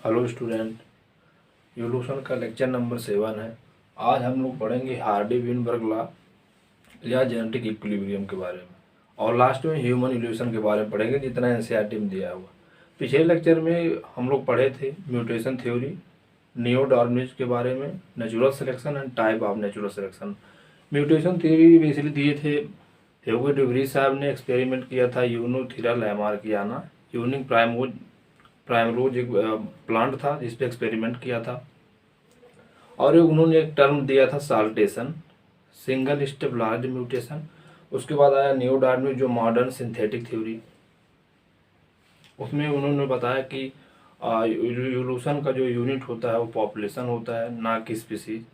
Hello student, evolution का lecture number 7 है। आज हम लोग पढ़ेंगे हार्डी-विनबर्ग लॉ या जेनेटिक इक्विलिब्रियम के बारे में, और लास्ट में ह्यूमन इवोल्यूशन के बारे में पढ़ेंगे जितना एनसीईआरटी में दिया हुआ। पिछले लेक्चर में हम लोग पढ़े थे म्यूटेशन थ्योरी, नियो डार्विनिज्म के बारे में, natural selection and type of natural selection. Mutation theory basically दिए थे ह्यूगो de Vries साहब ने एक्सपेरिमेंट किया था यूनोथिरा लैमार्कियाना। यूनिक प्राइमरोज एक प्लांट था जिस पे एक्सपेरिमेंट किया था, और उन्होंने एक टर्म दिया था saltation, single step large mutation. उसके बाद आया नियो डार्विन जो मॉडर्न सिंथेटिक थ्योरी, उसमें उन्होंने बताया कि इवोल्यूशन का जो यूनिट होता है वो पॉपुलेशन होता है, ना कि स्पीसीज।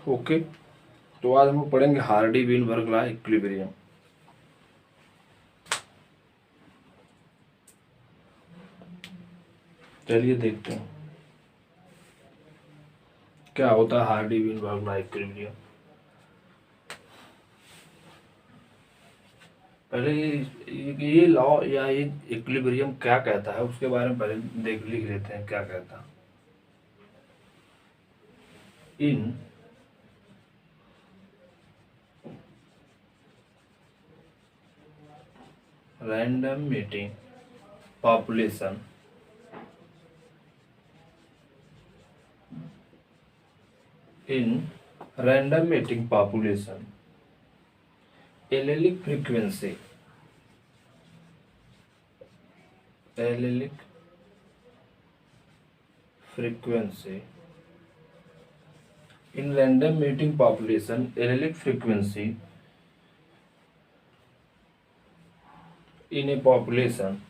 ओके, तो आज हम लोग पढ़ेंगे हार्डी-विनबर्ग लॉ इक्विलिब्रियम। चलिए देखते हैं क्या होता है हार्डी-विनबर्ग लॉ इक्विलिब्रियम। पहले ये लॉ या ये इक्विलिब्रियम क्या कहता है उसके बारे में पहले लिख लेते हैं क्या कहता है। इन random mating population allylic frequency in random mating population allelic frequency in a population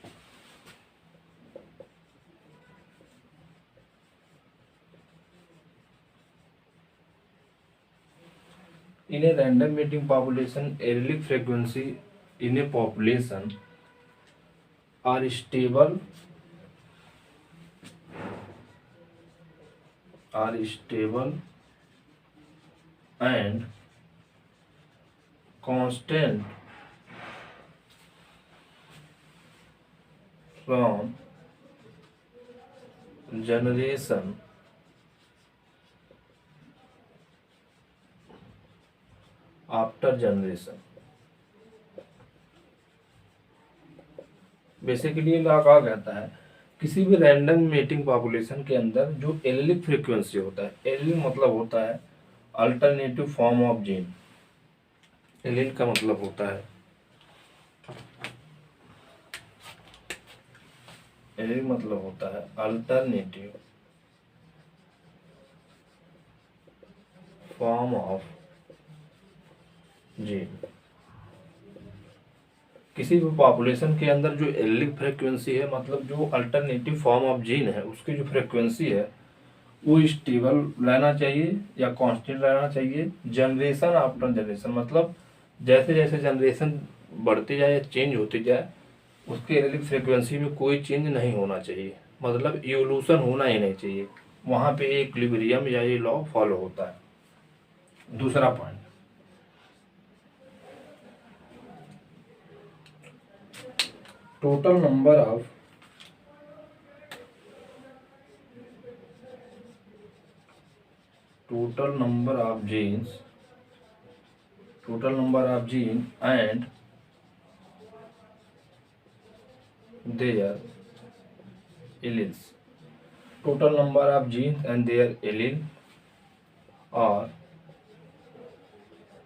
allelic frequency in a population are stable and constant from generation after generation। Basically ये लॉ क्या कहता है, किसी भी रैंडम मेटिंग पॉपुलेशन के अंदर जो allylic frequency होता है, एलेलिक मतलब होता है alternative form of gene. Allele का मतलब होता है अल्टरनेटिव फॉर्म ऑफ जीन। किसी भी पॉपुलेशन के अंदर जो एलीलिक फ्रीक्वेंसी है, मतलब जो अल्टरनेटिव फॉर्म ऑफ जीन है, उसकी जो फ्रीक्वेंसी है वो स्टेबल रहना चाहिए या कांस्टेंट रहना चाहिए। जनरेशन आफ्टर जनरेशन मतलब जैसे जैसे जनरेशन बढ़ती जाए या चेंज होती जाए, उसके एलेलिक फ्रीक्वेंसी में कोई चेंज नहीं होना चाहिए, मतलब इवोल्यूशन होना ही नहीं चाहिए। वहाँ पे इक्विलिब्रियम या ये लॉ फॉलो होता है। दूसरा point, total number of gene and their alleles। total number of genes and their allele are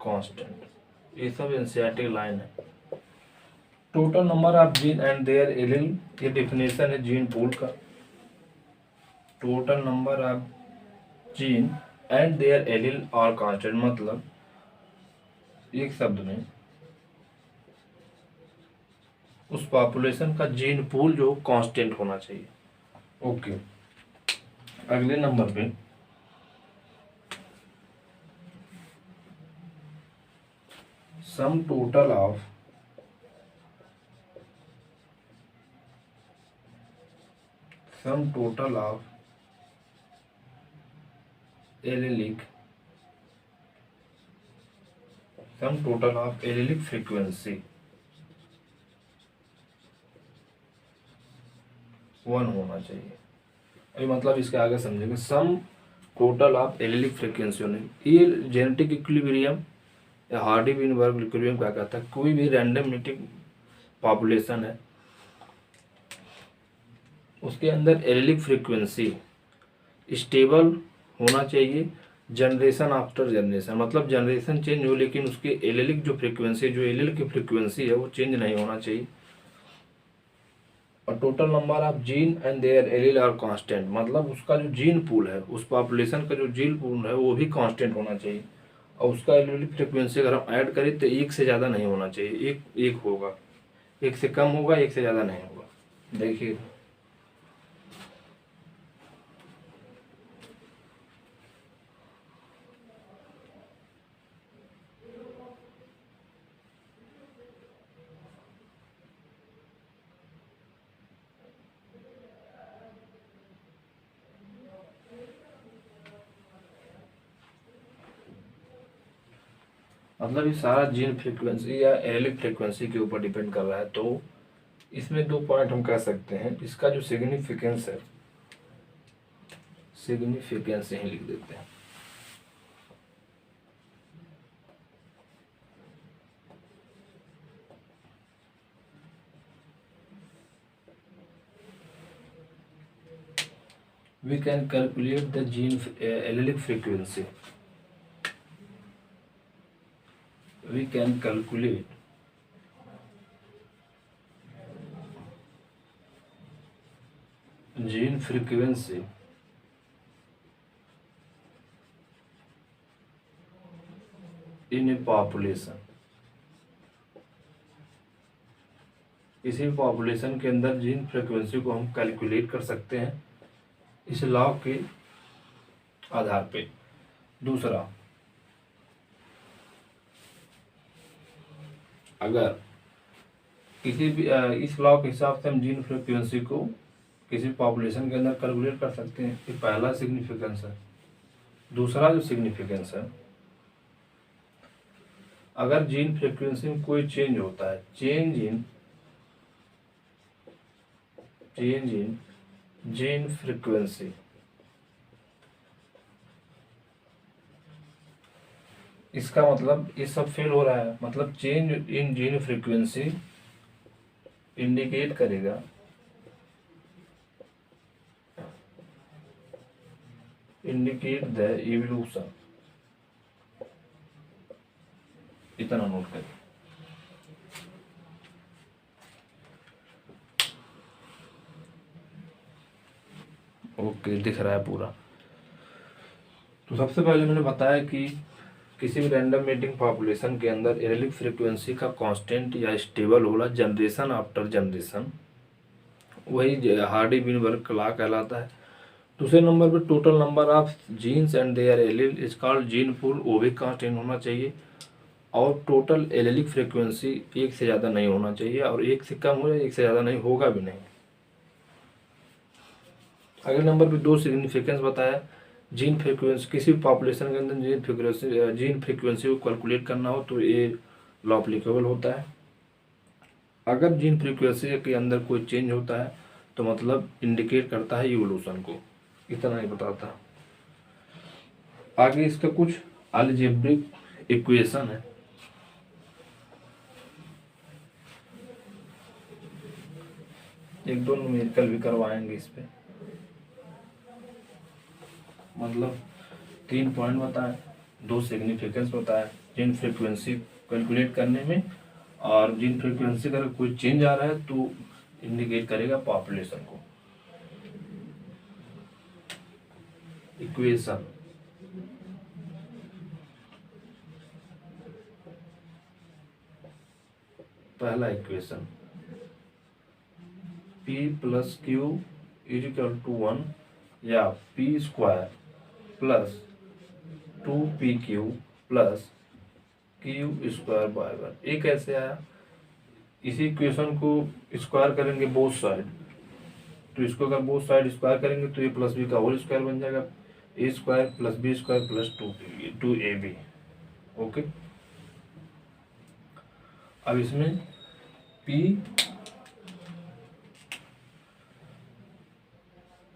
constant। ये सब एनसीईआरटी लाइन है। Total number of gene and their allele, ये डिफिनेशन है जीन पूल का। Total number of gene and their allele are constant, मतलब एक शब्द में उस पॉपुलेशन का जीन पूल जो कांस्टेंट होना चाहिए। ओके, अगले नंबर पे sum total of allylic frequency 1 होना चाहिए। अभी मतलब इसके आगे समझेंगे। Sum total of allylic frequency होने, ये जेनेटिक इक्विलिब्रियम या हार्डी-विनबर्ग इक्विलिब्रियम क्या कहता है, कोई भी रैंडम न्यूमेरिक पॉपुलेशन है उसके अंदर एलिलिक फ्रिक्वेंसी स्टेबल होना चाहिए जनरेशन आफ्टर जनरेशन, मतलब जनरेशन चेंज हो लेकिन उसके एलिलिक जो फ्रिक्वेंसी, जो एलिल की फ्रिक्वेंसी है वो चेंज नहीं होना चाहिए। और total number of gene and their allele are constant, मतलब उसका जो जीन पूल है, उस पॉपुलेशन का जो जीन पूल है वो भी कांस्टेंट होना चाहिए। और उसका एलील फ्रिक्वेंसी अगर हम ऐड करें तो एक से ज़्यादा नहीं होना चाहिए, एक एक होगा, एक से कम होगा, एक से ज़्यादा नहीं होगा। देखिए मतलब ये सारा जीन फ्रिक्वेंसी या एलिक फ्रिक्वेंसी के ऊपर डिपेंड कर रहा है। तो इसमें 2 पॉइंट हम कह सकते हैं। इसका जो सिग्निफिकेंस है, सिग्निफिकेंस यहीं लिख देते हैं। We can calculate the gene allelic frequency. We can calculate gene frequency in a population. किसी भी पॉपुलेशन के अंदर जीन फ्रिक्वेंसी को हम कैलकुलेट कर सकते हैं इस लॉ के आधार पे। दूसरा, अगर किसी भी इस लॉ के हिसाब से हम जीन फ्रिक्वेंसी को किसी पॉपुलेशन के अंदर कैलकुलेट कर सकते हैं, ये पहला सिग्निफिकेंस है। दूसरा जो सिग्निफिकेंस है, अगर जीन फ्रिक्वेंसी में कोई चेंज होता है, चेंज इन जीन फ्रिक्वेंसी, इसका मतलब ये सब फेल हो रहा है, मतलब change in gene frequency indicate करेगा इंडिकेट द इवोल्यूशन। इतना नोट करें। ओके, दिख रहा है पूरा। तो सबसे पहले मैंने बताया कि किसी भी रैंडम मीटिंग पॉपुलेशन के अंदर एलिक फ्रिक्वेंसी का कांस्टेंट या स्टेबल होना जनरेशन आफ्टर जनरेशन, वही हार्डी-विनबर्ग लॉ कहलाता है। दूसरे नंबर पे total number of genes and their allele is called gene pool, वो भी कांस्टेंट होना चाहिए। और टोटल एलिलिक फ्रिक्वेंसी एक से ज़्यादा नहीं होना चाहिए, और एक से कम हो जाए, एक से ज़्यादा नहीं होगा भी नहीं। अगले नंबर पे 2 सिग्निफिकेंस बताया। जीन फ्रिक्वेंसी, किसी भी पॉपुलेशन के अंदर जीन फ्रिक्वेंसी को कैलकुलेट करना हो तो ये लॉ एप्लीकेबल होता है। अगर जीन फ्रिक्वेंसी के अंदर कोई चेंज होता है तो मतलब इंडिकेट करता है इवोल्यूशन को। इतना ही बताता। आगे इसका कुछ अलजेब्रिक इक्वेशन है। एक दो न्यूमेरिकल भी करवाएंगे इस पे। मतलब 3 पॉइंट बताए, 2 सिग्निफिकेंस बताए जीन फ्रिक्वेंसी कैलकुलेट करने में, और जीन फ्रिक्वेंसी का अगर कोई चेंज आ रहा है तो इंडिकेट करेगा पॉपुलेशन को। इक्वेशन, पहला equation P plus Q is equal to 1 या P square plus 2PQ plus Q square by 1। ये कैसे आया? इसी इक्वेशन को स्क्वायर करेंगे बोथ साइड, तो इसको अगर बोथ साइड स्क्वायर करेंगे तो ए प्लस बी का होल स्क्वायर बन जाएगा, A square plus B square plus 2AB। Okay, अब इसमें P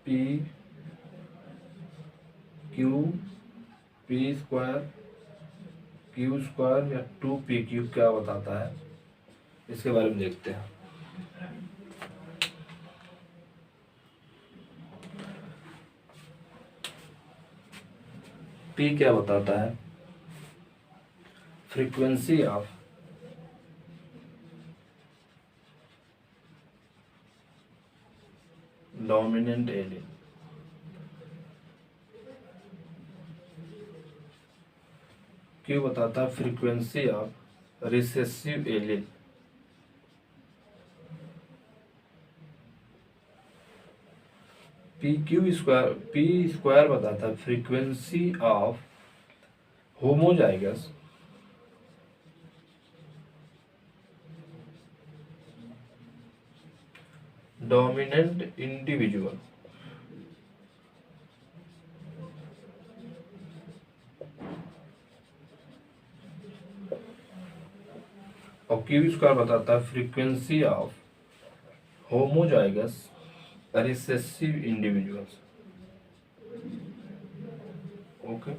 P Q P square Q square या 2p क्यू क्या बताता है, इसके बारे में देखते हैं। p क्या बताता है, frequency of dominant allele. Q बताता है frequency of recessive allele. P square बताता है frequency of homozygous dominant individual. और क्यू स्क्वायर बताता है frequency of homozygous recessive individuals. Okay.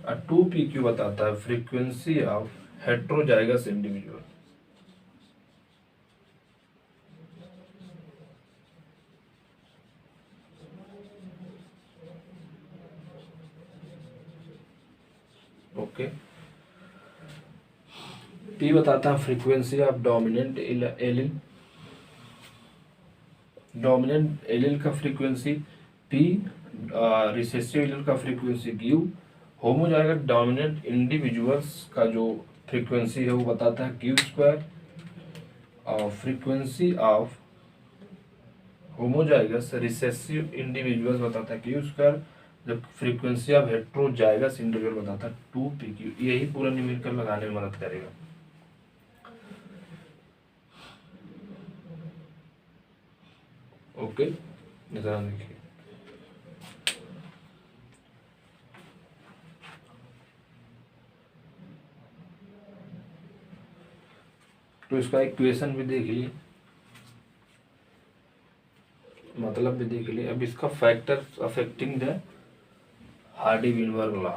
और 2p क्यू बताता है frequency of heterozygous individual. Okay. p बताता है frequency of dominant allele. Dominant allele का फ्रीक्वेंसी p, रिसेसिव एलिल का frequency q, homozygous dominant individuals का जो फ्रीक्वेंसी है वो बताता है क्यू स्क्वायर, और frequency of homozygous recessive individuals बताता है क्यू स्क्वायर, जब फ्रीक्वेंसी ऑफ हेट्रोजाइगस इंडिविजुअल बताता है 2p क्यू। यही पूरा न्यूमेरिकल लगाने में मदद करेगा। ओके, जरा देखिए। तो इसका इक्वेशन भी देख लिए, मतलब भी देख लिए। अब इसका factors affecting the Hardy-Weinberg law.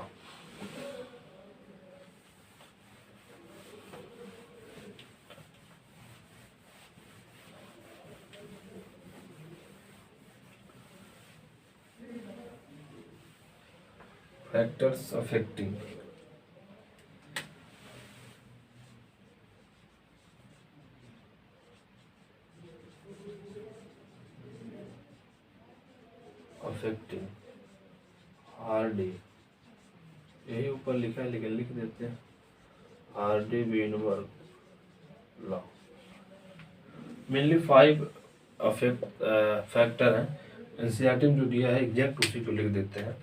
Factors affecting Hardy, यही ऊपर लिखा है लेकिन लिख देते हैं, हार्डी-विनबर्ग लॉ। मेनली 5 फैक्टर हैं। एनसीईआरटी में जो दिया है एग्जैक्ट उसी को लिख देते हैं।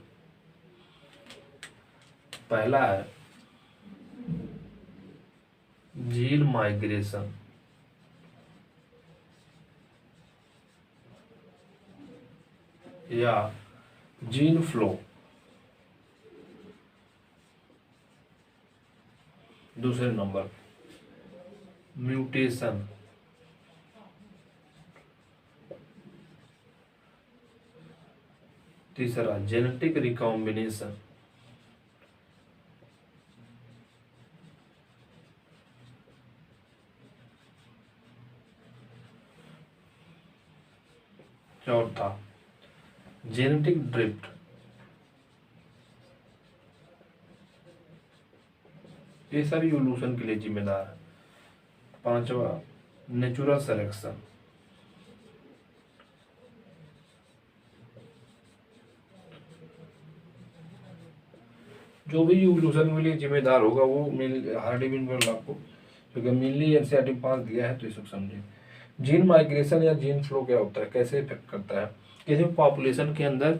पहला है जीन माइग्रेशन, या जीन फ्लो। दूसरे नंबर म्यूटेशन। तीसरा जेनेटिक रिकॉम्बिनेशन। चौथा जेनेटिक ड्रिफ्ट। ये सारी इवोल्यूशन के लिए जिम्मेदार है। पांचवा नेचुरल सिलेक्शन। जो भी इवोल्यूशन के लिए जिम्मेदार होगा वो हार्डी-विनबर्ग लॉ को, क्योंकि मेनली एनसीईआरटी 5 दिया है तो ये सब समझे। जीन माइग्रेशन या जीन फ्लो क्या होता है, कैसे इफेक्ट करता है। किसी भी पॉपुलेशन के अंदर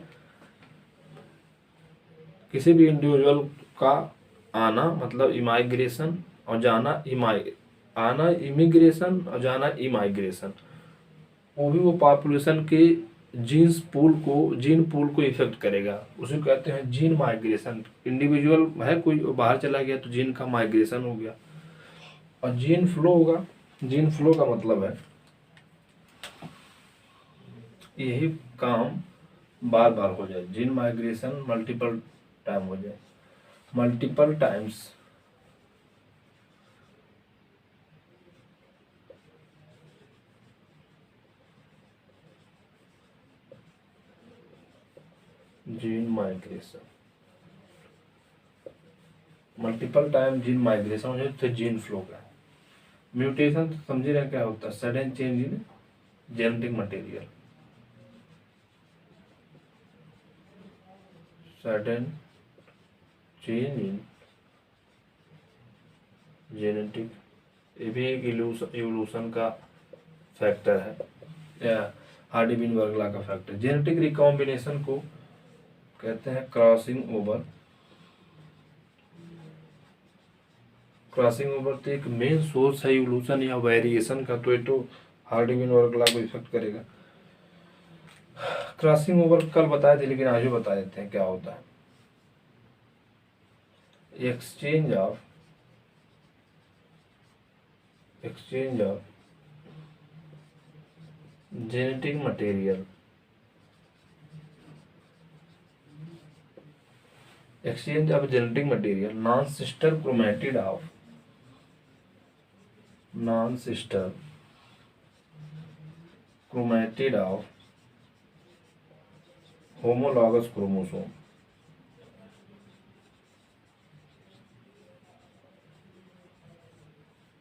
किसी भी इंडिविजुअल का आना मतलब इमाइग्रेशन और जाना आना इमिग्रेशन और जाना इमाइग्रेशन, वो भी वो पॉपुलेशन के जीन पूल को इफेक्ट करेगा। उसे कहते हैं जीन माइग्रेशन। इंडिविजुअल है कोई बाहर चला गया तो जीन का माइग्रेशन हो गया। और जीन फ्लो होगा। जीन फ्लो का मतलब है यही काम बार बार हो जाए, जीन माइग्रेशन मल्टीपल टाइम हो जाए, multiple times, gene migration multiple time gene migration हो जाए तो जीन फ्लो का। म्यूटेशन तो समझ रहे क्या होता है, sudden change in genetic material, sudden change in genetic, ये भी एक इवोल्यूशन का फैक्टर है, या हार्डी-विन-बर्गला का फैक्टर। जेनेटिक रिकॉम्बिनेशन को कहते हैं क्रॉसिंग ओवर। क्रॉसिंग ओवर तो एक मेन सोर्स है इवोल्यूशन या वेरिएशन का, तो ये तो हार्डी-विन-बर्गला को इफेक्ट करेगा। क्रॉसिंग ओवर कल बताए थे, लेकिन आज भी बता देते हैं क्या होता है। Exchange of genetic material, exchange of genetic material, non-sister chromatid of homologous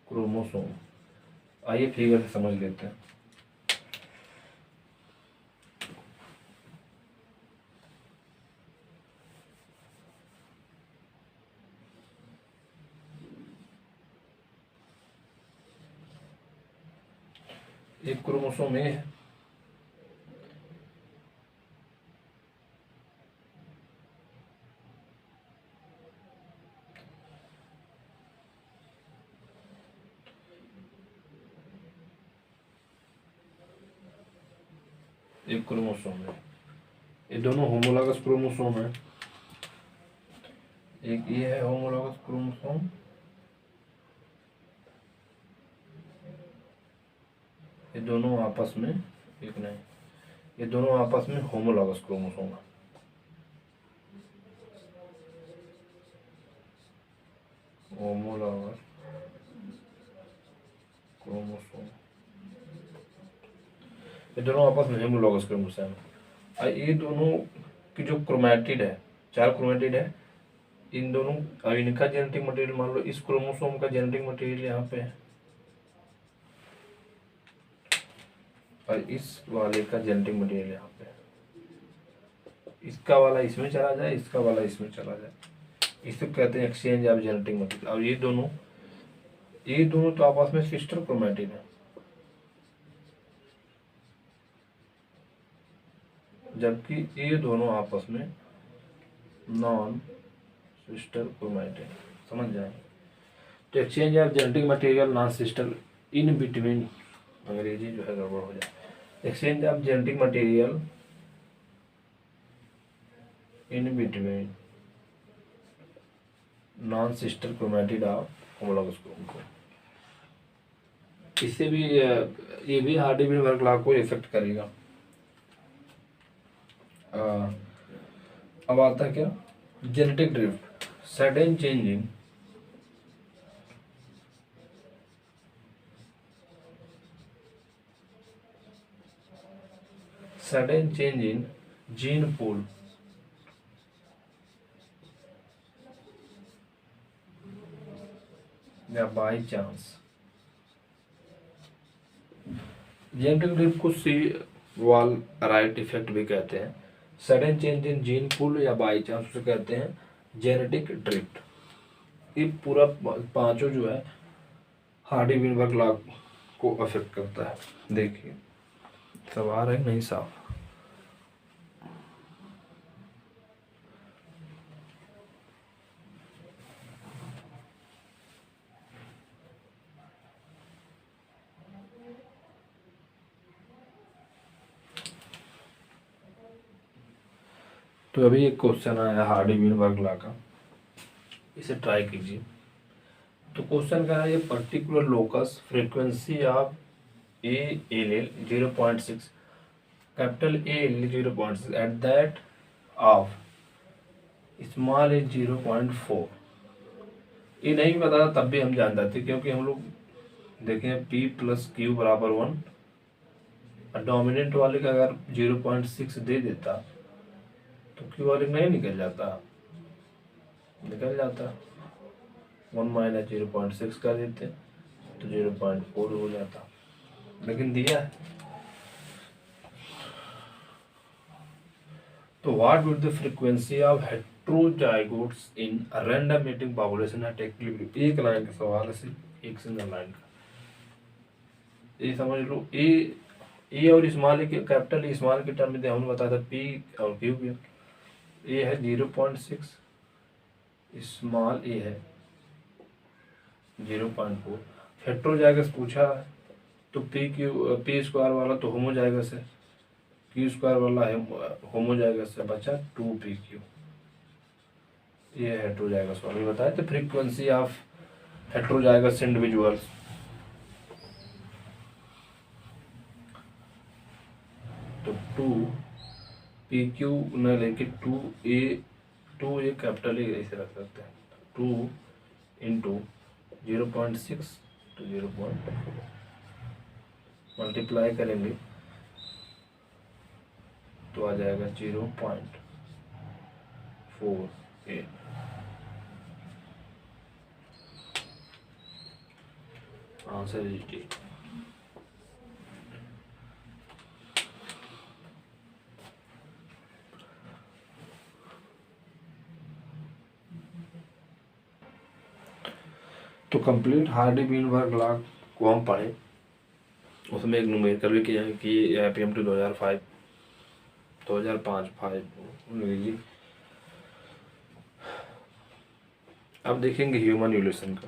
chromosome. आइए फिगर से समझ लेते हैं। एक क्रोमोसोम ए है, एक क्रोमोसोम है, ये दोनों होमोलॉगस क्रोमोसोम है। एक ये है होमोलॉगस क्रोमोसोम, ये दोनों आपस में, एक नहीं, ये दोनों आपस में होमोलॉगस क्रोमोसोम है। होमोलॉगस क्रोमोसोम, ये दोनों आपस में होमोलॉगस क्रोमोसोम है। ये दोनों की जो क्रोमैटिड है, 4 क्रोमैटिड है, इन दोनों, अब इनका जेनेटिक मटेरियल मान लो, इस क्रोमोसोम का जेनेटिक मटेरियल यहाँ पे है और इस वाले का जेनेटिक मटेरियल यहाँ पे है। इसका वाला इसमें चला जाए, इसका वाला इसमें चला जाए, इसे कहते हैं एक्सचेंज ऑफ जेनेटिक मटेरियल। और ये दोनों तो आपस में सिस्टर क्रोमैटिड है, जबकि ये दोनों आपस में नॉन सिस्टर क्रोमैटिड। समझ जाए तो exchange of genetic material non sister in between, अंग्रेजी जो है गड़बड़ हो जाए, exchange of genetic material in between non sister chromatid of homologous chromosome. इससे भी ये भी हार्डी-विन-बर्गला को इफेक्ट करेगा। अब आता है क्या, genetic drift, sudden change in gene pool, या बाई चांस। जेनेटिक ड्रिफ्ट को सी वॉल राइट इफेक्ट भी कहते हैं, sudden change in gene pool या बाई चांस उसे कहते हैं जेनेटिक ड्रिफ्ट। ये पूरा पांचों जो है हार्डी-विन-बर्गला को अफेक्ट करता है। देखिए सब आ रहे हैं नहीं साफ, तो अभी एक क्वेश्चन आया हार्डी-विन-बर्गला का, इसे ट्राई कीजिए। तो क्वेश्चन क्या है, ये particular locus frequency of ALL 0.6 capital A 0.6 at that of small A 0.4। ये नहीं पता था तब भी हम जान जाते, क्योंकि हम लोग देखें P प्लस Q बराबर 1, और डोमिनेंट वाले का अगर 0.6 दे देता तो Q वाले नहीं निकल जाता, निकल जाता 1 माइनस 0.6 कर देते तो 0.4 हो जाता, लेकिन दिया है। तो what would the frequency of heterozygotes in random mating population at equilibrium. एक लाइन का सवाल है, सिर्फ एक सिंगल लाइन का, ये समझ लो। ए और स्मॉल के कैपिटल ए स्मॉल के टर्म में हमने बताया था पी और क्यू भी। ए है 0.6, स्मॉल ए है 0.4। हेट्रोजाइगस पूछा है तो पी स्क्वायर वाला तो होमोजाइगस है, क्यू स्क्वायर वाला है होमोजाइगस से, बचा 2pq। ये हेट्रोजाइगस वाला बताया तो फ्रीक्वेंसी ऑफ हेट्रोजाइगस इंडिविजुअल्स। तो 2pq न लेके 2a कैपिटल ए ऐसे रख सकते हैं, 2 इंटू 0.6 तो 0.4 मल्टीप्लाई करेंगे तो आ जाएगा 0.48। Answer is D. तो कंप्लीट हार्डी-वीनबर्ग लॉ को हम पढ़े, उसमें एक न्यूमेरिकल भी किया है कि APM 2005 लीजिए। अब देखेंगे ह्यूमन इवोल्यूशन का।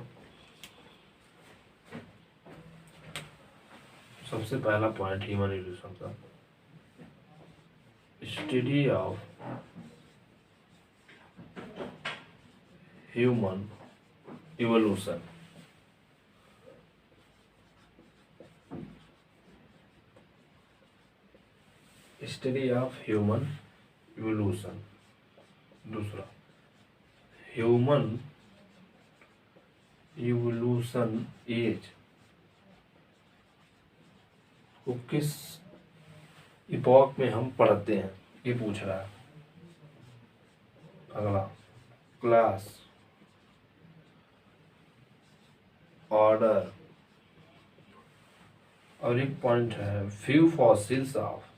सबसे पहला पॉइंट ह्यूमन इवोल्यूशन का, study of human evolution. Study of human evolution. दूसरा, ह्यूमन इवोल्यूशन एज को किस इपॉक में हम पढ़ते हैं, ये पूछ रहा है। अगला, क्लास, ऑर्डर, और एक पॉइंट है फ्यू फॉसिल्स ऑफ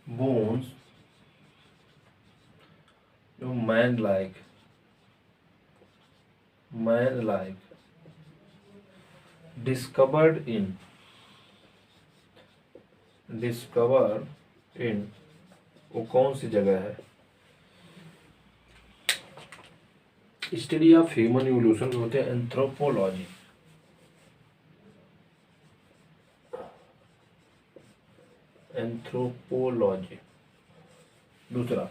bones जो man like discovered in वो कौन सी जगह है। स्टडी ऑफ ह्यूमन इवोल्यूशन होते हैं एंथ्रोपोलॉजी। दूसरा,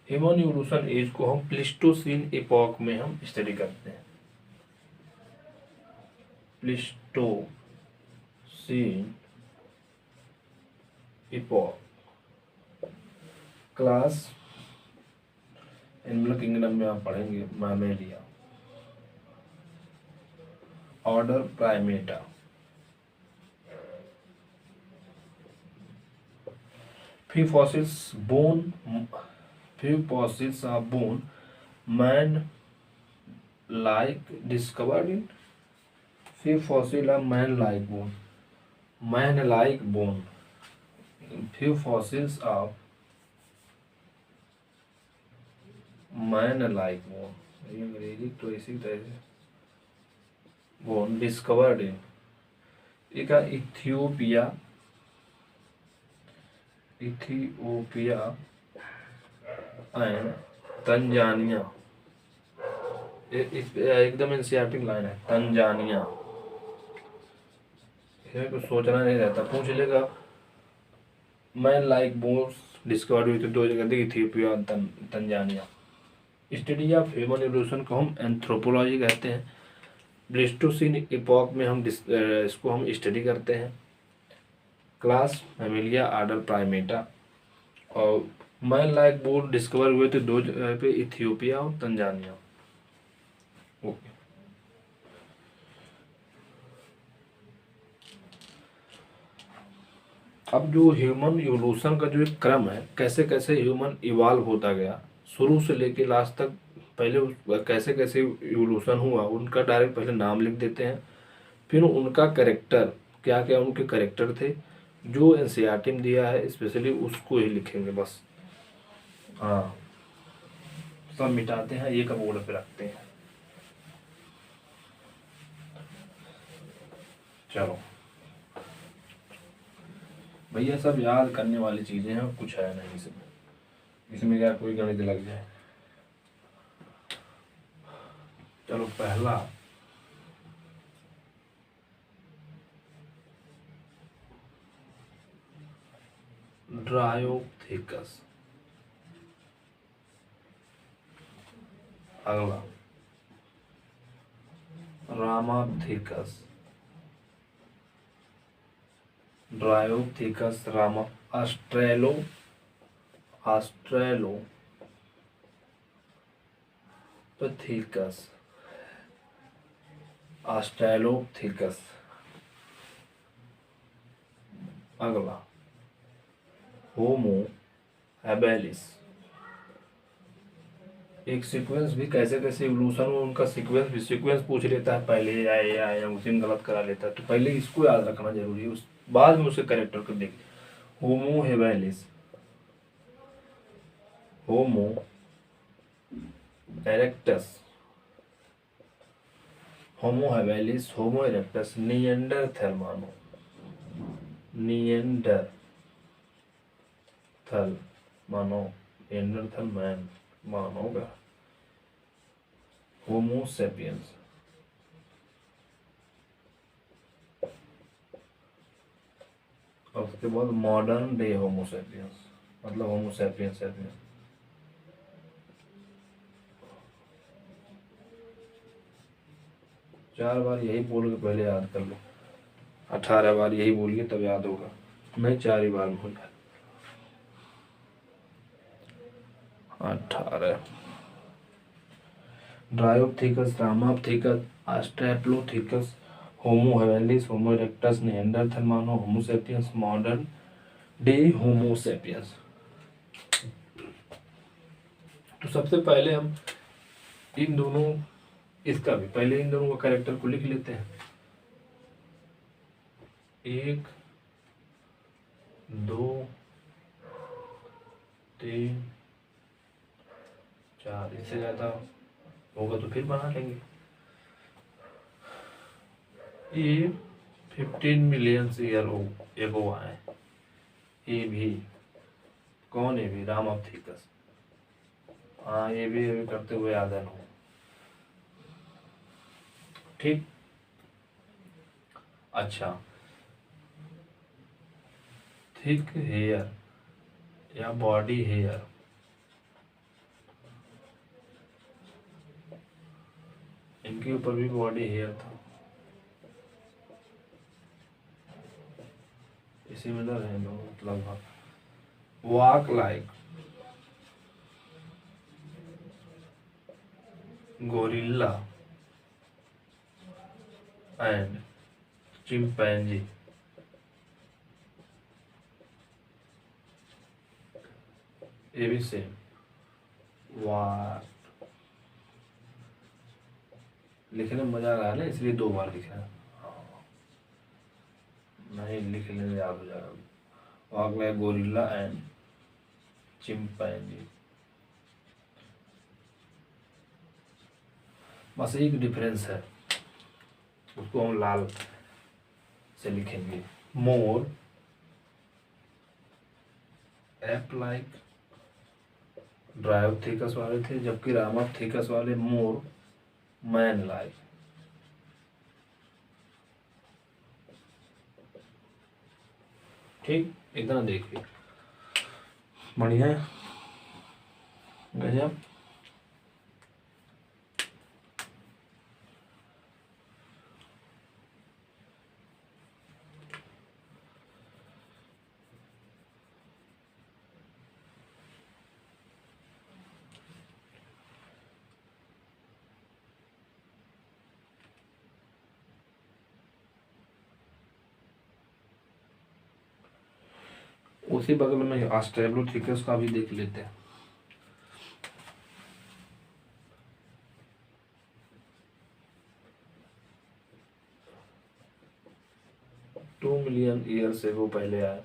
ह्यूमन इवोल्यूशन एज को हम प्लीस्टोसीन एपॉक में हम स्टडी करते हैं। Pleistocene epoch, class animal kingdom में आप पढ़ेंगे Mammalia, order Primata, few fossils of bone man like discovered in few fossil of man like bone few fossils of man like bone, ये अंग्रेजी तो इसी तरह से bone discovered in एक इथियोपिया एंड तंजानिया। एकदम एनसीईआरटी लाइन है, Tanzania. कुछ सोचना नहीं रहता, पूछ लेगा मैन लाइक बोन्स डिस्कवर्ड हुई तो दो जगह थी, इथियोपिया और Tanzania. Study of human evolution को हम एंथ्रोपोलॉजी कहते हैं। प्लेस्टोसीन इपॉक में इसको हम स्टडी करते हैं। Class Mammalia, order Primata. और मैन लाइक बोन डिस्कवर हुए थे 2 जगह पे, इथियोपिया और तंजानिया। ओके। अब जो ह्यूमन इवोल्यूशन का जो एक क्रम है, कैसे कैसे ह्यूमन इवॉल्व होता गया शुरू से लेके लास्ट तक, पहले कैसे कैसे इवोल्यूशन हुआ उनका डायरेक्ट पहले नाम लिख देते हैं, फिर उनका कैरेक्टर, क्या क्या उनके कैरेक्टर थे, जो एनसीईआरटी में दिया है स्पेशली उसको ही लिखेंगे बस। हाँ, सब मिटाते हैं, एक बोर्ड पे रखते हैं। चलो भैया, सब याद करने वाली चीजें हैं, कुछ है नहीं इसमें क्या कोई गणित लग जाए। चलो पहला, ड्रायोथेकस। अगला रामाथेकस। ड्रायोथेकस रामा। ऑस्ट्रेलो ऑस्ट्रेलोपथेकस। ऑस्ट्रेलोपथेकस। अगला होमो हैबिलिस। एक सीक्वेंस भी कैसे कैसे इवोल्यूशन हो उनका सीक्वेंस पूछ लेता है, पहले ये आए या उसी में गलत करा लेता है, तो पहले इसको याद रखना जरूरी है, उस बाद में उसके कैरेक्टर को देख। होमो हैबिलिस, होमो इरेक्टस, होमो हैबिलिस, होमो इरेक्टस, निएंडरथल मानो, निएंडरथल मानो, निएंडरथल मैन मानोगा, होमो सेपियंस। और उसके बाद मॉडर्न डे होमो सेपियंस, मतलब होमो सेपियंस सेपियंस। चार बार यही बोल के पहले याद कर लो, 18 बार यही बोलिए तब याद होगा, नहीं 4 ही बार में होगा। 18 ड्रायोथेकस, रामाथेकस, ऑस्ट्रेलोथेकस, होमो हैबिलिस, होमो इरेक्टस, निएंडरथल मानो, होमो सेपियंस, मॉडर्न डे होमो सेपियंस। तो सबसे पहले हम इन दोनों, इसका भी पहले इन दोनों का कैरेक्टर को लिख लेते हैं। 1 2 3 4, इससे ज्यादा होगा तो फिर बना लेंगे। ये 15 मिलियन ईयर एगो आए। ये भी कौन है भी? रामाथेकस। हाँ, ये भी अभी करते हुए याद है। ठीक। अच्छा, थिक हेयर या बॉडी हेयर, इनके ऊपर भी बॉडी हेयर था, इसी में डर है मतलब walk like gorilla and chimpanzee. ये भी सेम वाट, लिखने में मजा आ रहा है ना, इसलिए 2 बार लिखा है। नहीं लिख लेने याद हो जाएगा। Walk like gorilla and chimpanzee, बस एक डिफरेंस है, उसको हम लाल से लिखेंगे। मोर एप लाइक ड्रायोथेकस वाले थे, जबकि रामाथेकस वाले मोर मैन लाइक। ठीक, इतना देखिए, बढ़िया है, गजब। उसी बगल में ऑस्ट्रेलोथेकस का भी देख लेते हैं। टू मिलियन ईयर से वो पहले आए।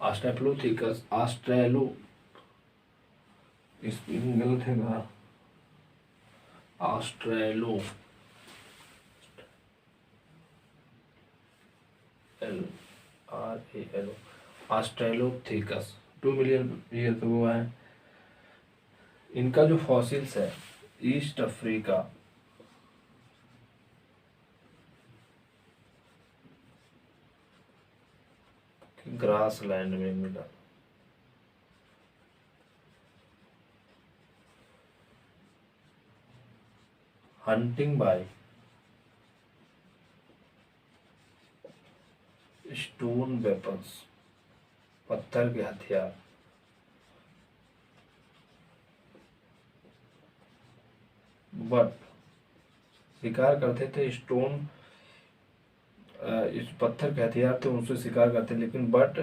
ऑस्ट्रेलोथेकस, गलत है ना, ऑस्ट्रेलोथेकस 2 मिलियन ईयर पे वो है। इनका जो फॉसिल्स है ईस्ट अफ्रीका, ग्रास लैंड में मिला। हंटिंग बाय स्टोन वेपन्स, पत्थर के हथियार। बट शिकार करते थे स्टोन, इस पत्थर के हथियार थे उनसे शिकार करते, लेकिन but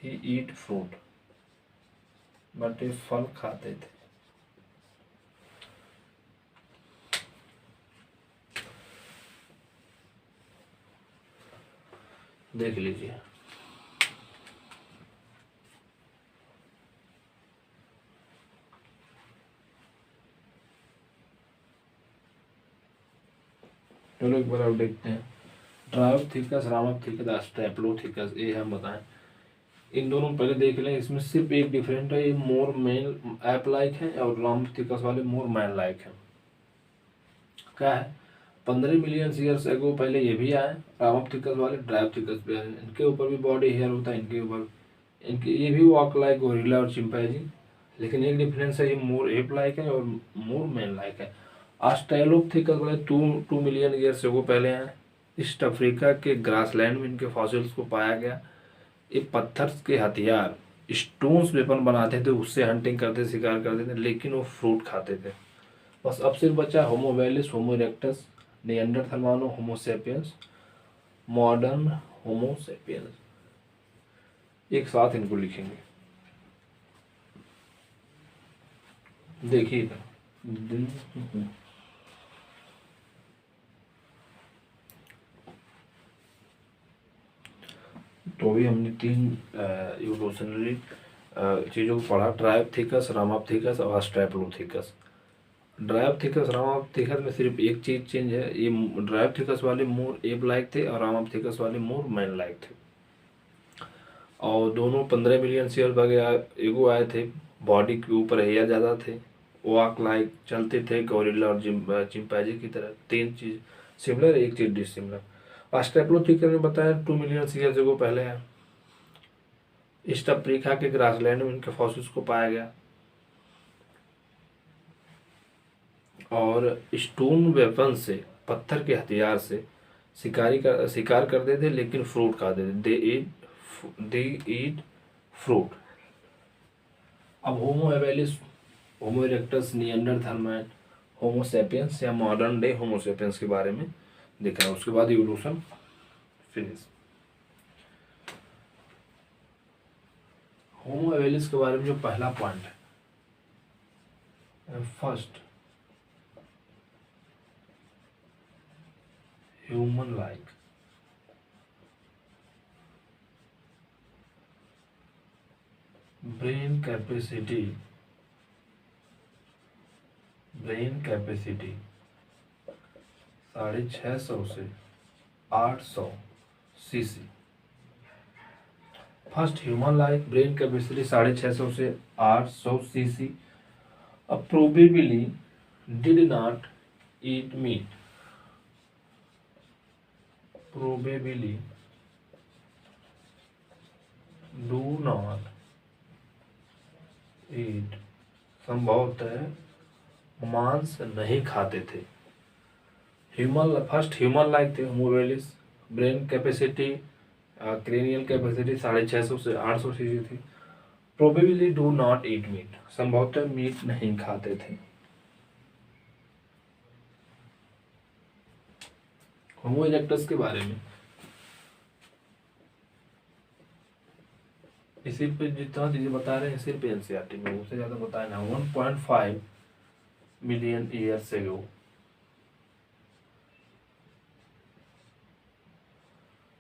he eat fruit, but ये फल खाते थे। देख लीजिए। चलो एक बार और देखते हैं। ट्रायोप्थिकस, रामाप्थिकस, ऑस्ट्रेलोथेकस, ये हम बताएं। इन दोनों पहले देख लें, इसमें सिर्फ एक डिफरेंट है, ये मोर मेल ऐप लाइक है और रामाप्थिकस वाले मोर मैन लाइक है। क्या है, 15 मिलियन ईयर्स एगो पहले ये भी आए रामाप्थिकस वाले, ट्रायोप्थिकस भी आए। इनके ऊपर भी बॉडी हेयर होता है, इनके ऊपर, इनके ये भी वॉक लाइक गोरिल्ला और चिंपैंजी, लेकिन एक डिफरेंस है, ये मोर एप लाइक है और मोर मैन लाइक है। ऑस्ट्रेलोथेकस वाले 2 मिलियन ईयर्स एगो पहले आए। ईस्ट अफ्रीका के ग्रासलैंड में इनके फॉसिल्स को पाया गया। ये पत्थर के हथियार, स्टोन्स वेपन बनाते थे, उससे हंटिंग करते, शिकार करते थे, लेकिन वो फ्रूट खाते थे। बस अब सिर्फ बचा होमो वेलिस, होमो इरेक्टस, निएंडरथालमानो, होमो सेपियंस, मॉडर्न होमो सेपियंस। एक साथ इनको लिखेंगे, देखिए। तो अभी हमने 3 इवोल्यूशनरी चीज़ों को पढ़ा, ट्रायोप्थिकस, रामाप्थिकस और ऑस्ट्रेलोथेकस। ड्रायोप्थिकस, रामाप्थिकस में सिर्फ एक चीज़ चेंज है, ये ड्रायोप्थिकस वाले मोर एप लाइक थे और रामाप्थिकस वाले मोर मैन लाइक थे। और दोनों 15 मिलियन ईयर वगैरह एगो आए थे, बॉडी के ऊपर हेयर ज़्यादा थे, वॉक लाइक चलते थे गोरिल्ला और चिंपैंजी की तरह। 3 चीज़ सिमिलर, एक चीज़ डिसिमिलर। ऑस्ट्रेलोथेकस में बताया 2 मिलियन ईयर एगो पहले है। ईस्ट अफ्रीका के ग्रासलैंड में इनके फॉसिल्स को पाया गया। और स्टोन वेपन से, पत्थर के हथियार से शिकार करते थे, लेकिन फ्रूट खाते थे। दे ईट फ्रूट। अब होमो हेवेलिस, होमो इरेक्टस, निएंडरथालमैन, होमो सेपियंस या मॉडर्न डे होमो सेपियंस के बारे में देखा है। उसके बाद इवोल्यूशन फिनिश। होमो हेवेलिस के बारे में जो पहला पॉइंट है, first human like, brain capacity 650 से 800 CC. First human like, brain capacity 650 से 800 सीसी। अब probably did not eat meat, probably do not ईट, संभवतः मांस नहीं खाते थे। फर्स्ट ह्यूमन लाइक थे होमो हेवेलिस, ब्रेन कैपेसिटी, क्रेनियल कैपेसिटी 650 से 800 सीसी थी। Probably do not eat meat, संभवतः मीट नहीं खाते थे। होमो इरेक्टस के बारे में, इसी पे जितना चीज़ें बता रहे हैं सिर्फ एनसीईआरटी में, उससे ज़्यादा बताया ना। 1.5 मिलियन ईयर्स एगो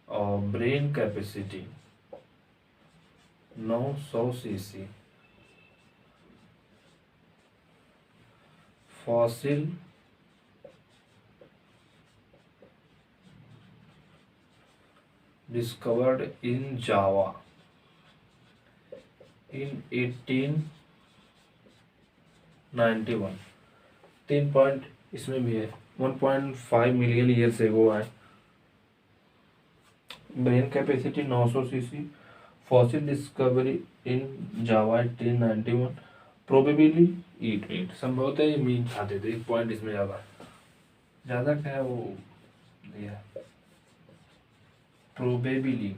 और brain capacity 900 CC, fossil discovered in Java in 1891। 3 point इसमें भी है, 1.5 मिलियन ईयर्स एगो है। Brain capacity 900 CC, fossil discovery in Java 1891, probably eat meat, संभवतः ये मीट खाते थे। 1 पॉइंट इसमें ज़्यादा क्या है वो दिया, प्रोबेबली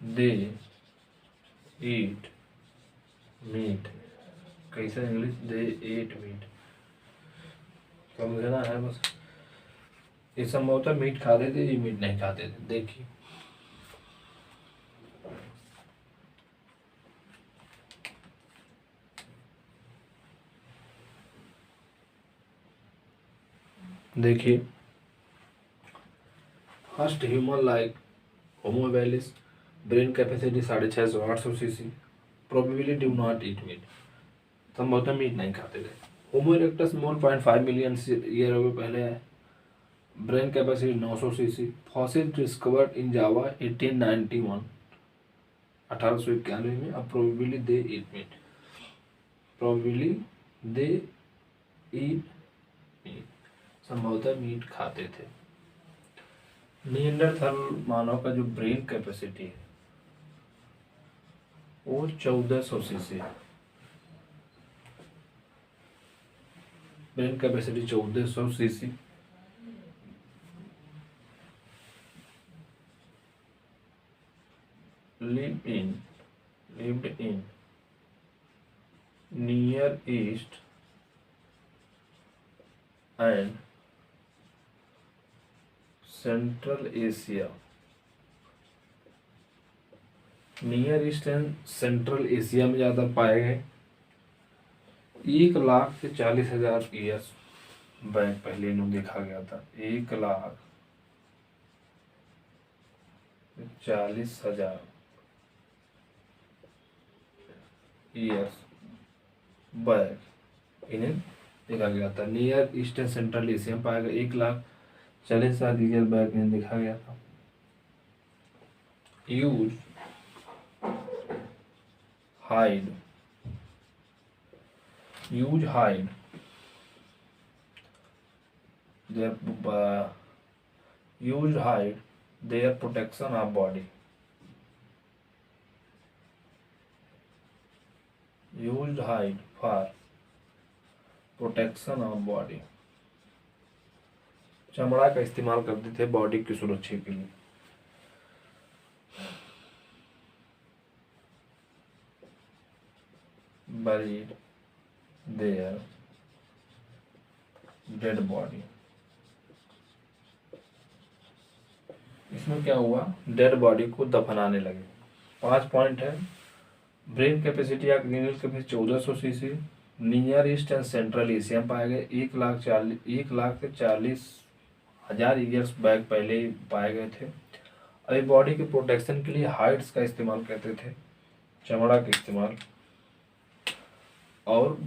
दे ईट मीट। कैसे इंग्लिश, दे ईट मीट समझना है बस। ये संभवतः मीट खाते थे, ये मीट नहीं खाते थे। देखिए देखिए, first human like Homo habilis, brain capacity 650-800 CC, probably do not eat meat, संभवतः मीट नहीं खाते थे। होमो इरेक्टस 1.5 मिलियन ईयर हो पहले है, brain capacity 900 CC, fossil discovered in Java 1891 1891 में, अब probably they eat meat, probably they eat meat, संभवतः मीट खाते थे। निएंडरथल मानव का जो ब्रेन कैपेसिटी है वो 1400 सीसी है। Brain capacity 1400 CC. lived in Near East and Central Asia। Near east and central Asia में ज़्यादा पाए गए। 1,00,000 से 40,000 ईयर्स बैक पहले इन्हों देखा गया था। 1,40,000 ईयर्स बैक इन्हें देखा गया था। Near east and central Asia में पाया गया। 1,40,000 ईयर बैक इन्हें देखा गया था। Use hide their protection of body, used hide for protection of body, चमड़ा का इस्तेमाल करते थे बॉडी की सुरक्षा के लिए। buried their dead body, इसमें क्या हुआ, डेड बॉडी को दफनाने लगे। 5 पॉइंट है। ब्रेन कैपेसिटी या clinical capacity 1400 CC, near east and central Asia में पाए गए। 1,00,000 से 40,000 ईयर्स बैक पहले ही पाए गए थे। अभी बॉडी के प्रोटेक्शन के लिए हाइड्स का इस्तेमाल करते थे, चमड़ा का इस्तेमाल, और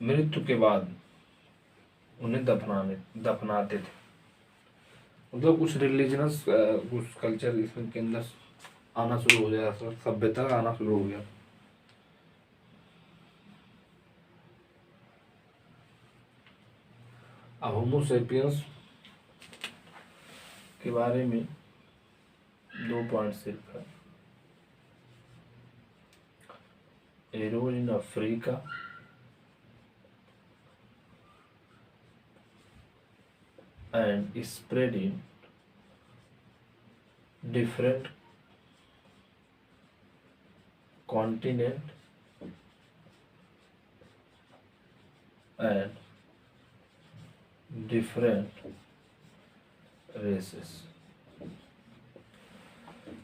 मृत्यु के बाद उन्हें दफनाते थे। मतलब कुछ रिलीजनस कुछ कल्चर इसके अंदर आना शुरू हो गया, सभ्यता आना शुरू हो गया। होमो सेपियंस के बारे में 2 पॉइंट सिर्फ है। Arrows in Africa and spread in different continent and different races।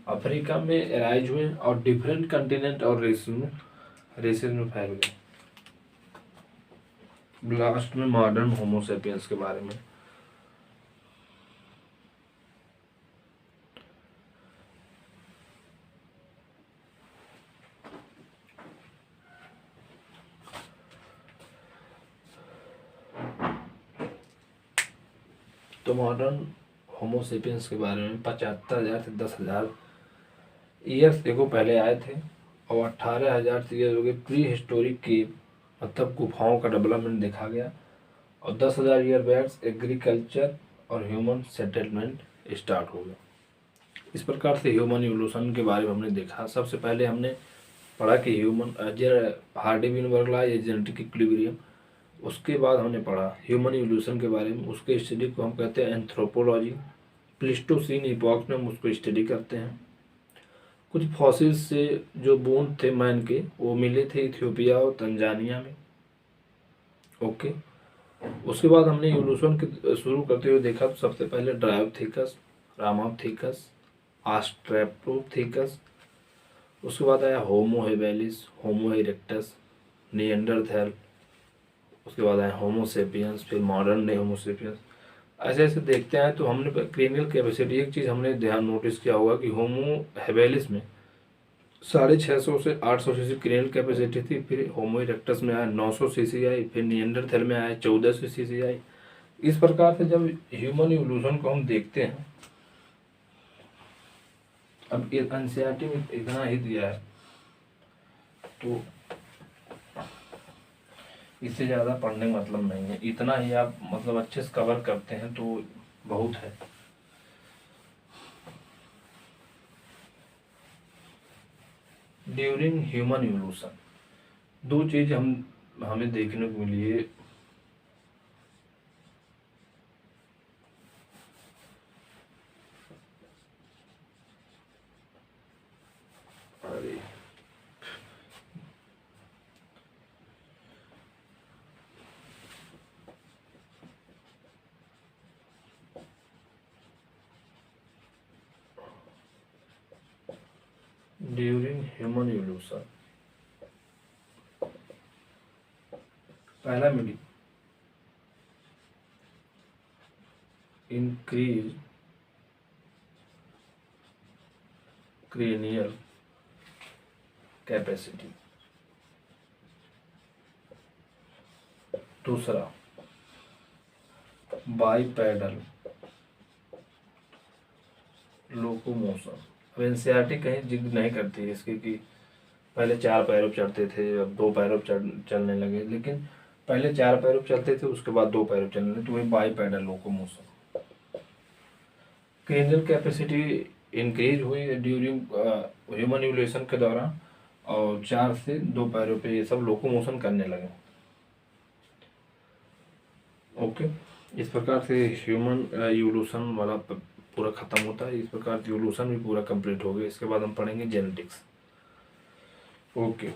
Africa में एराइज हुए और डिफरेंट कंटिनेंट और रेसेस में फैल गए। लास्ट में मॉडर्न होमोसेपियंस के बारे में। तो मॉडर्न होमोसेपियंस के बारे में 75,000 से 10,000 ईयर्स एगो पहले आए थे और 18,000 ईयर्स हो गए प्री हिस्टोरिक की मतलब गुफाओं का डेवलपमेंट देखा गया और 10,000 ईयर बैक एग्रीकल्चर और ह्यूमन सेटलमेंट स्टार्ट हो गया। इस प्रकार से ह्यूमन इवोल्यूशन के बारे में हमने देखा। सबसे पहले हमने पढ़ा कि हार्डी-विनबर्ग लॉ या जेनेटिक इक्विलिब्रियम। उसके बाद हमने पढ़ा ह्यूमन इवोल्यूशन के बारे में। उसके स्टडी को हम कहते हैं एंथ्रोपोलॉजी। प्लीस्टोसीन इपॉक्स में हम उसको स्टडी करते हैं। कुछ फॉसिल्स से जो बोन थे मैन के वो मिले थे इथियोपिया और तंजानिया में। ओके, उसके बाद हमने इवोल्यूशन के शुरू करते हुए देखा तो सबसे पहले ड्रायोथेकस, रामाथेकस, ऑस्ट्रेलोपिथेकस। उसके बाद आया होमो हेबिलिस, होमो इरेक्टस, निएंडरथैल। उसके बाद आया होमोसेपियंस, फिर मॉडर्न डे होमोसेपियंस। ऐसे ऐसे देखते हैं तो हमने क्रेनियल कैपेसिटी एक चीज़ हमने ध्यान नोटिस किया होगा कि होमो हेबिलिस में 650 से 800 सीसी क्रेनियल कैपेसिटी थी। फिर होमो इरेक्टस में आया 900 सीसी आई। फिर निएंडरथैल में आया 1400 सीसी आई। इस प्रकार से जब ह्यूमन इवोल्यूशन को हम देखते हैं, अब एनसीईआरटी में इतना ही दिया है तो इससे ज़्यादा पढ़ने का मतलब नहीं है। इतना ही आप मतलब अच्छे से कवर करते हैं तो बहुत है। ड्यूरिंग ह्यूमन इवोल्यूशन दो चीज़ हमें देखने को मिली है। अरे ड्यूरिंग ह्यूमन इवोल्यूशन पहला मिली इंक्रीज क्रेनियल कैपेसिटी। दूसरा बाईपैडल लोकोमोशन। अब एनसीईआरटी कहीं जिद नहीं करती है इसकी कि पहले 4 पैरों पर चढ़ते थे अब 2 पैरों पर चलने लगे, लेकिन पहले 4 पैरों पर चलते थे उसके बाद 2 पैरों पर चलने लगे तो वही बाईपैडल लोकोमोशन। क्रेनियल कैपेसिटी इंक्रीज हुई ड्यूरिंग ह्यूमन इवोल्यूशन के दौरान और 4 से 2 पैरों पे ये सब लोकोमोशन करने लगे। ओके, इस प्रकार से ह्यूमन इवोल्यूशन वाला पूरा खत्म होता है। इस प्रकार इवोल्यूशन भी पूरा कंप्लीट हो गया। इसके बाद हम पढ़ेंगे जेनेटिक्स। ओके।